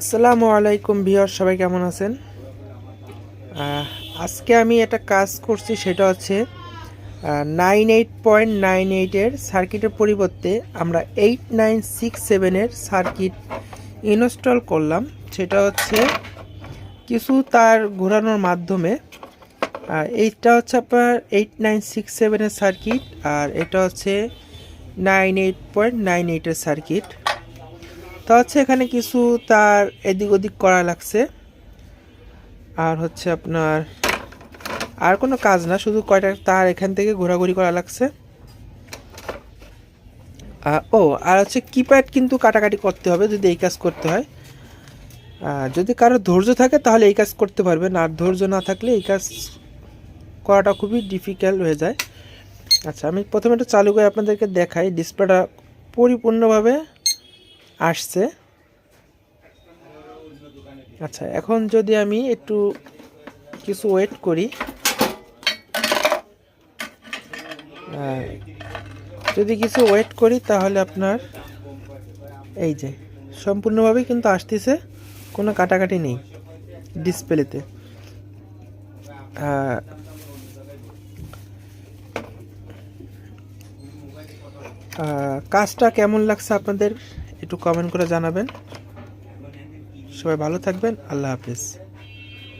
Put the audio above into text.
আসসালামু আলাইকুম ভিউয়ার, সবাই কেমন আছেন? আজকে আমি একটা কাজ করছি, সেটা হচ্ছে 98.98-এর সার্কিটের পরিবর্তে আমরা 8967-এর সার্কিট ইনস্টল করলাম। সেটা হচ্ছে কিছু তার ঘোরানোর মাধ্যমে। এইটা হচ্ছে আপনার 8967-এর সার্কিট, আর এটা হচ্ছে 98.98-এর সার্কিট। তা হচ্ছে এখানে কিছু তার এদিক ওদিক করা লাগছে, আর হচ্ছে আপনার আর কোনো কাজ না, শুধু কয়টা তার এখান থেকে ঘোরাঘুরি করা লাগছে। আর হচ্ছে কিপ্যাড কিন্তু কাটাকাটি করতে হবে যদি এই কাজ করতে হয়। যদি কারো ধৈর্য থাকে তাহলে এই কাজ করতে পারবেন, আর ধৈর্য না থাকলে এই কাজ করাটা খুবই ডিফিকাল্ট হয়ে যায়। আচ্ছা, আমি প্রথমে একটু চালু করে আপনাদেরকে দেখাই। ডিসপ্লেটা পরিপূর্ণভাবে আসছে। আচ্ছা, এখন যদি আমি একটু কিছু ওয়েট করি, তাহলে আপনার এই যে সম্পূর্ণভাবে কিন্তু আসতেছে, কোনো কাটাকাটি নেই ডিসপ্লেতে। কাজটা কেমন লাগছে আপনাদের একটু কমেন্ট করে জানাবেন। সবাই ভালো থাকবেন। আল্লাহ হাফেজ।